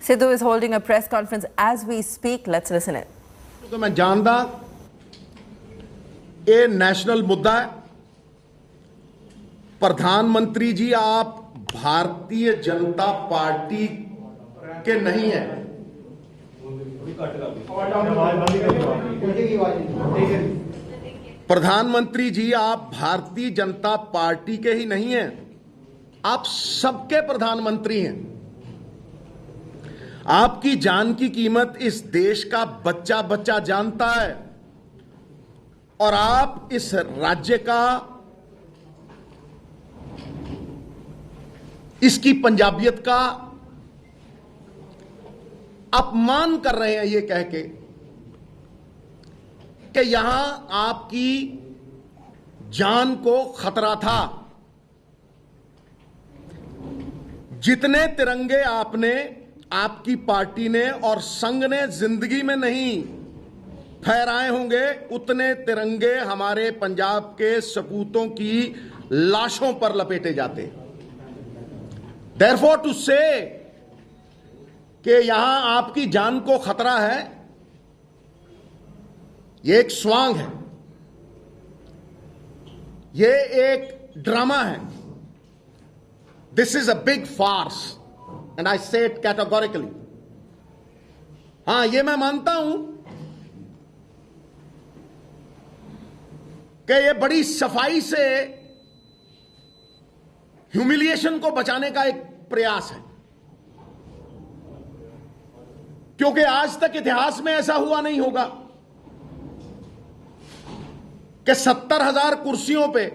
Sidhu is holding a press conference as we speak. Let's listen in. तो मैं जानदा ये नेशनल मुद्दा है। प्रधानमंत्री जी आप भारतीय जनता पार्टी के नहीं हैं। प्रधानमंत्री जी आप भारतीय जनता पार्टी के ही नहीं हैं, आप सबके प्रधानमंत्री हैं। आपकी जान की कीमत इस देश का बच्चा बच्चा जानता है और आप इस राज्य का, इसकी पंजाबियत का अपमान कर रहे हैं ये कह के कि यहां आपकी जान को खतरा था। जितने तिरंगे आपने, आपकी पार्टी ने और संघ ने जिंदगी में नहीं फहराए होंगे, उतने तिरंगे हमारे पंजाब के सपूतों की लाशों पर लपेटे जाते। Therefore to say कि यहां आपकी जान को खतरा है, ये एक स्वांग है, ये एक ड्रामा है। This is a big farce and I say it categorically. हां, ये मैं मानता हूं कि ये बड़ी सफाई से ह्यूमिलिएशन को बचाने का एक प्रयास है, क्योंकि आज तक इतिहास में ऐसा हुआ नहीं होगा कि 70,000 कुर्सियों पे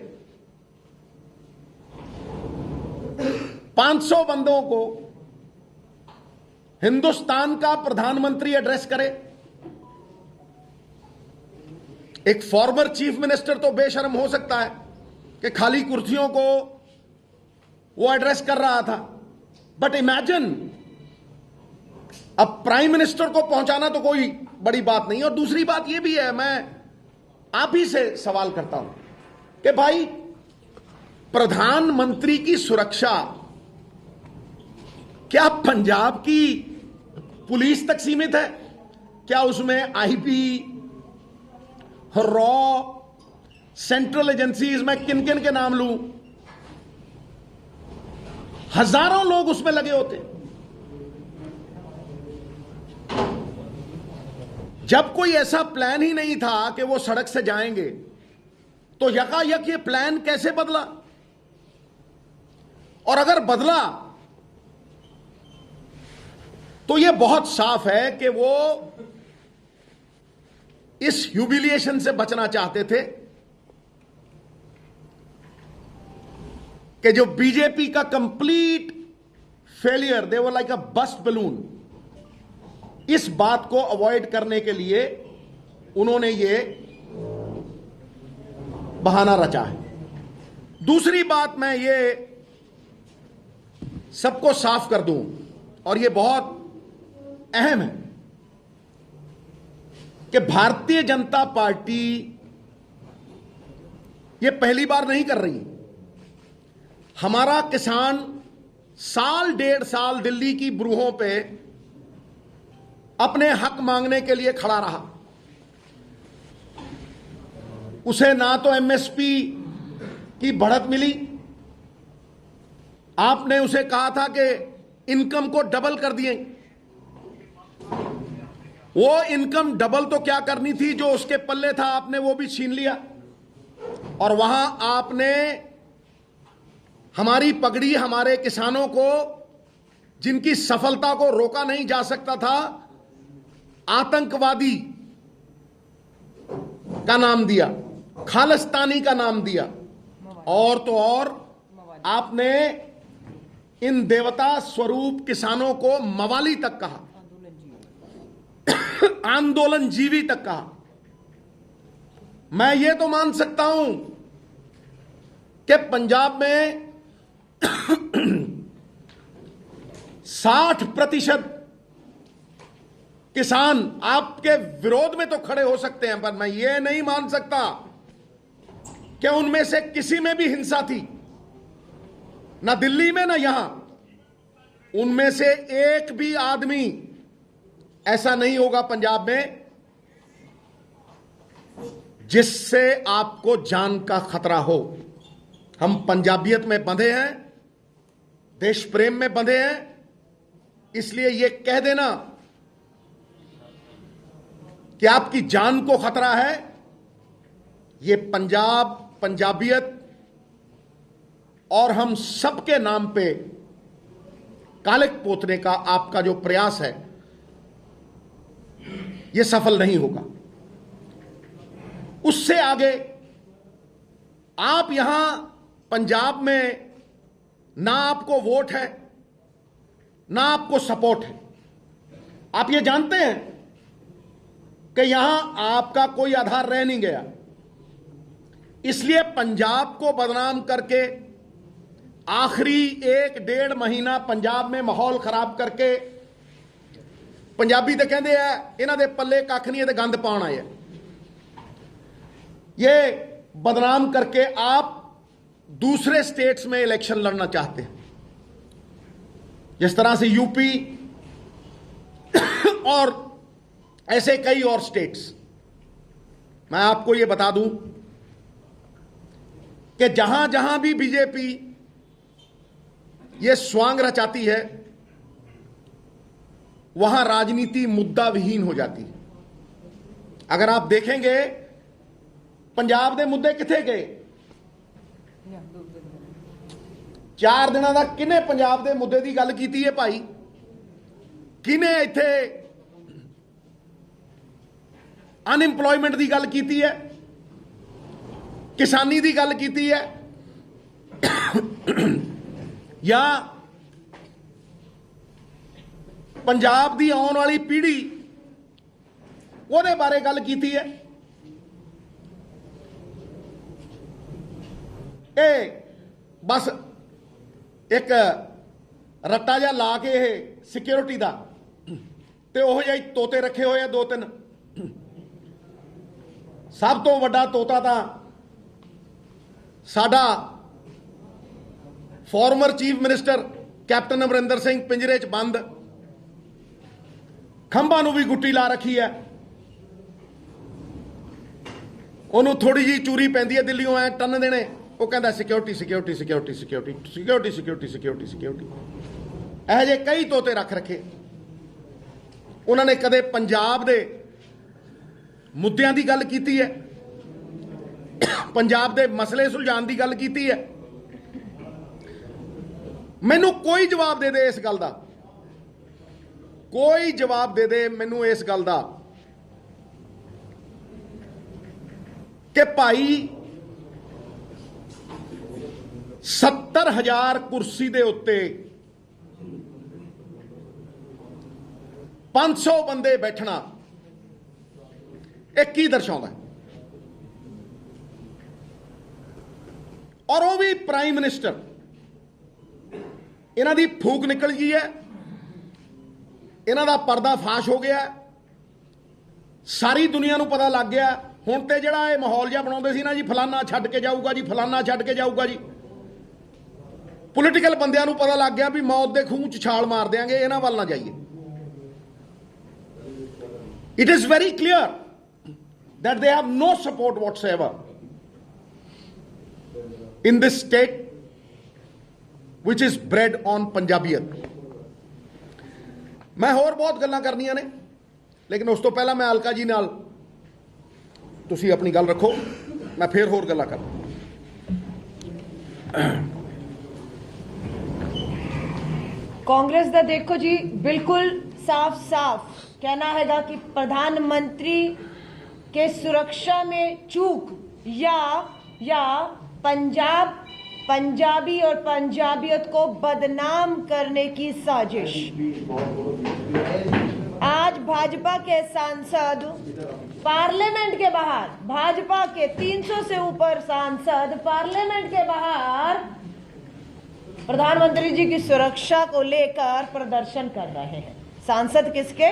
500 बंदों को हिंदुस्तान का प्रधानमंत्री एड्रेस करे। एक फॉर्मर चीफ मिनिस्टर तो बेशर्म हो सकता है कि खाली कुर्सियों को वो एड्रेस कर रहा था, बट इमेजिन अब प्राइम मिनिस्टर को पहुंचाना तो कोई बड़ी बात नहीं। और दूसरी बात ये भी है, मैं आप ही से सवाल करता हूं कि भाई प्रधानमंत्री की सुरक्षा क्या पंजाब की पुलिस तक सीमित है? क्या उसमें आईबी, रॉ, सेंट्रल एजेंसीज, मैं किन किन के नाम लूं, हजारों लोग उसमें लगे होते। जब कोई ऐसा प्लान ही नहीं था कि वो सड़क से जाएंगे, तो यकायक ये प्लान कैसे बदला? और अगर बदला तो ये बहुत साफ है कि वो इस ह्यूमिलिएशन से बचना चाहते थे कि जो बीजेपी का complete failure, they were like a burst balloon, इस बात को अवॉइड करने के लिए उन्होंने ये बहाना रचा है। दूसरी बात मैं ये सबको साफ कर दूं, और ये बहुत अहम है कि भारतीय जनता पार्टी ये पहली बार नहीं कर रही। हमारा किसान साल डेढ़ साल दिल्ली की ब्रूहों पे अपने हक मांगने के लिए खड़ा रहा। उसे ना तो एमएसपी की बढ़त मिली, आपने उसे कहा था कि इनकम को डबल कर दिए। वो इनकम डबल तो क्या करनी थी, जो उसके पल्ले था आपने वो भी छीन लिया। और वहां आपने हमारी पगड़ी, हमारे किसानों को, जिनकी सफलता को रोका नहीं जा सकता था, आतंकवादी का नाम दिया, खालिस्तानी का नाम दिया, और तो और आपने इन देवता स्वरूप किसानों को मवाली तक कहा, आंदोलन जीवी तक कहा। मैं ये तो मान सकता हूं कि पंजाब में 60% किसान आपके विरोध में तो खड़े हो सकते हैं, पर मैं ये नहीं मान सकता कि उनमें से किसी में भी हिंसा थी, ना दिल्ली में ना यहां। उनमें से एक भी आदमी ऐसा नहीं होगा पंजाब में जिससे आपको जान का खतरा हो। हम पंजाबियत में बंधे हैं, देश प्रेम में बंधे हैं, इसलिए यह कह देना कि आपकी जान को खतरा है, यह पंजाब, पंजाबियत और हम सबके नाम पे कालिक पोतने का आपका जो प्रयास है यह सफल नहीं होगा। उससे आगे आप यहां पंजाब में ना आपको वोट है ना आपको सपोर्ट है। आप ये जानते हैं कि यहां आपका कोई आधार रह नहीं गया, इसलिए पंजाब को बदनाम करके आखिरी 1-1.5 महीना पंजाब में माहौल खराब करके, पंजाबी तो कहते हैं इन्हां दे पल्ले कख नहीं है ते गंद पाउण आए, ये बदनाम करके आप दूसरे स्टेट्स में इलेक्शन लड़ना चाहते हैं, जिस तरह से यूपी और ऐसे कई और स्टेट्स। मैं आपको यह बता दूं कि जहां जहां भी बीजेपी यह स्वांग रचाती है वहां राजनीति मुद्दा विहीन हो जाती है। अगर आप देखेंगे पंजाब के मुद्दे किथे गए, 4 दिनों का किने पंजाब के मुद्दे की गल की है भाई? किने इत्थे अनएम्प्लॉयमेंट की गल की है, किसानी की गल की है, या पंजाब की आने वाली पीढ़ी ਉਹਦੇ बारे गल की है? बस एक रट्टा जा ला के सिक्योरिटी का ते ओह जिहे तोते रखे हुए 2-3। सब तो वड्डा तोता तो साडा former chief minister captain Amarinder Singh पिंजरे च बंद, खंभा नूं भी गुट्टी ला रखी है, उन्होंने थोड़ी जी चूरी पैंदी है दिल्लियों ऐ टन देने, वो कहता security security security security security security security security. यह जे कई तोते रख रखे। उन्होंने कदे पंजाब दे मुद्दों की गल की है, पंजाब दे मसले सुलझाने की गल की है? मैनू कोई जवाब दे दे इस गल का, कोई जवाब दे दे मैनू इस गल का कि भाई 70,000 कुर्सी दे उत्ते 500 बंदे बैठना एक की दर्शाता है? और वो भी प्राइम मिनिस्टर। इन्हां दी फूक निकल गई है, इन्हां दा पर्दा फाश हो गया, सारी दुनिया नूं पता लग गया। हुण ते जिहड़ा ये माहौल जिहा बनाउंदे सी ना जी, फलाना छड्ड के जाऊगा जी, फलाना छड्ड के जाऊगा जी, पोलिटिकल बंदियां नूं पता लग गया भी मौत दे खूह च छाल मार देंगे, इन्हां वल ना जाइए। It is very clear that they have no support whatsoever in this state which is bred on Punjabiyat। मैं होर बहुत गल्लां करनियां ने, लेकिन उस तो पहला मैं अलका जी नाल तुसी अपनी गल रखो, मैं फिर होर गल्लां कर। कांग्रेस दा देखो जी बिल्कुल साफ साफ कहना हैगा कि प्रधानमंत्री के सुरक्षा में चूक या पंजाबी और पंजाबियत को बदनाम करने की साजिश। आज भाजपा के सांसद पार्लियामेंट के बाहर, भाजपा के 300 से ऊपर सांसद पार्लियामेंट के बाहर प्रधानमंत्री जी की सुरक्षा को लेकर प्रदर्शन कर रहे हैं। सांसद किसके?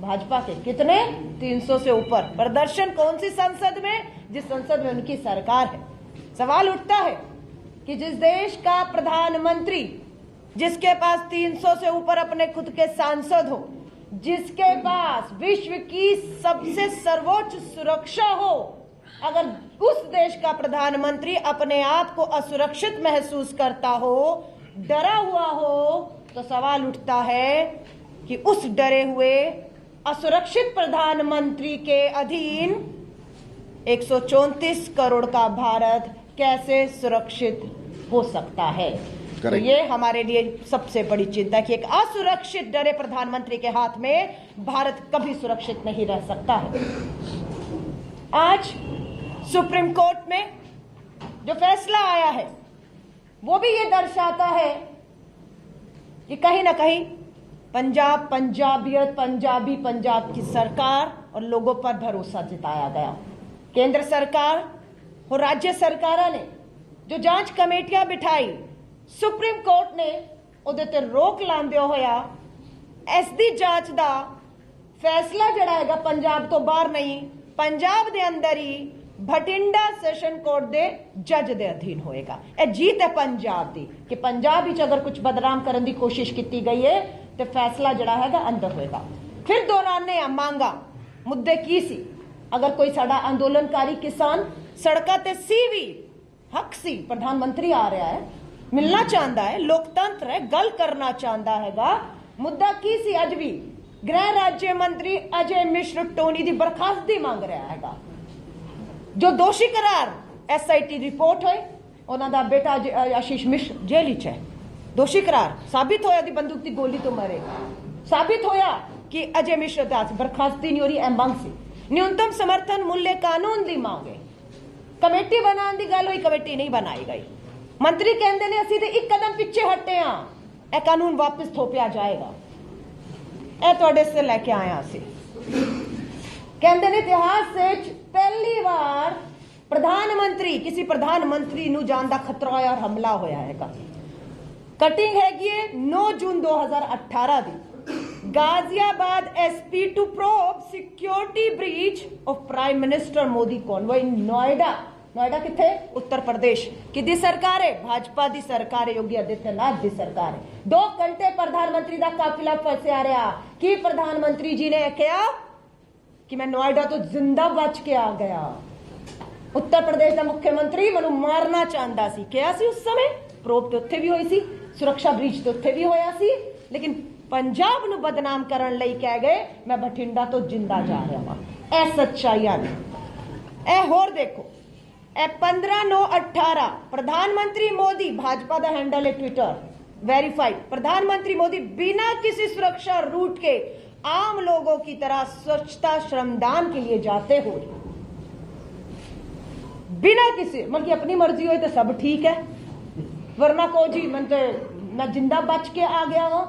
भाजपा के। कितने? 300 से ऊपर। प्रदर्शन कौन सी संसद में? जिस संसद में उनकी सरकार है। सवाल उठता है कि जिस देश का प्रधानमंत्री, जिसके पास 300 से ऊपर अपने खुद के सांसद हो, जिसके पास विश्व की सबसे सर्वोच्च सुरक्षा हो, अगर उस देश का प्रधानमंत्री अपने आप को असुरक्षित महसूस करता हो, डरा हुआ हो, तो सवाल उठता है कि उस डरे हुए असुरक्षित प्रधानमंत्री के अधीन 134 करोड़ का भारत कैसे सुरक्षित हो सकता है। तो ये हमारे लिए सबसे बड़ी चिंता कि एक असुरक्षित डरे प्रधानमंत्री के हाथ में भारत कभी सुरक्षित नहीं रह सकता है। आज सुप्रीम कोर्ट में जो फैसला आया है वो भी ये दर्शाता है कि कहीं ना कहीं पंजाब, पंजाबियत, पंजाब की सरकार और लोगों पर भरोसा जताया गया। केंद्र सरकार और राज्य सरकारों ने जो जांच कमेटियां बिठाई, सुप्रीम कोर्ट ने ਉਹਦੇ ਤੇ रोक लांदे होया ਐਸਦੀ ਜਾਂਚ ਦਾ फैसला ਜਿਹੜਾ ਹੈਗਾ पंजाब तो बाहर नहीं, पंजाब ਦੇ अंदर ही भटिंडा सैशन कोर्ट ਦੇ जज ਦੇ अधीन होएगा। ਇਹ जीत है पंजाब ਦੀ कि पंजाब ਵਿੱਚ अगर कुछ बदनाम ਕਰਨ ਦੀ कोशिश की गई है तो फैसला ਜਿਹੜਾ ਹੈਗਾ अंदर होएगा। फिर दोहराने मांगा मुद्दे की सी, अगर कोई साडा अंदोलनकारी किसान सड़कों ते सी भी हक सी, प्रधानमंत्री आ रहा है, मिलना चाहता है, लोकतंत्र है, गल करना चाहता हैगा, मुद्दा की सी अज भी गृह राज्य मंत्री अजय मिश्र टोनी की बर्खास्तगी मांग रहा हैगा। जो दोषी करार SIT रिपोर्ट होए, उन्हों का बेटा आशीष मिश्र जेल च है, दोषी करार साबित होया दी बंदूक की गोली तो मरेगा, साबित होया कि अजय मिश्र बर्खास्तगी नहीं हो रही, मांग सी न्यूनतम समर्थन मूल्य कानून की मांग है, कमेटी बनाने की गल हुई, कमेटी नहीं बनाई गई। मंत्री कहते ने असीं ते एक कदम पिछे हटे हाँ, यह कानून वापस थोपिया जाएगा। यह तुहाडे से लैके आया असीं, कहते ने इतिहास विच पहली बार प्रधानमंत्री किसी प्रधानमंत्री नूं जान दा खतरा होया और हमला होया हैगा। कटिंग हैगी 9 जून 2018 दी, Ghaziabad SP to probe security breach of prime minister Modi convoy in Noida. Noida किथे? उत्तर प्रदेश। किदी सरकार है? भाजपा दी सरकार है, योगी आदित्यनाथ दी सरकार है। 2 घंटे प्रधानमंत्री दा काफिला फसिया रहा कि प्रधानमंत्री जी ने कहा कि मैं नोएडा तो जिंदा बच के आ गया। उत्तर प्रदेश का मुख्यमंत्री मैनू मारना चाहता सी, क्या सी उस समय प्रोब तो उत्थे भी हुई सी, सुरक्षा ब्रीच तो उत्थे भी होया सी, लेकिन पंजाब नू बदनाम करन लई कह गए मैं बठिंडा तो जिंदा जा रहा वा। ए सच्चाइयां ने। ए होर देखो, ए 15/9/18 प्रधानमंत्री मोदी, भाजपा का हैंडल है ट्विटर वेरीफाइड, प्रधानमंत्री मोदी बिना किसी सुरक्षा रूट के आम लोगों की तरह स्वच्छता श्रमदान के लिए जाते हो, बिना किसी मतलब की अपनी मर्जी हो तो सब ठीक है, वरना को जी मैं जिंदा बच के आ गया हूं,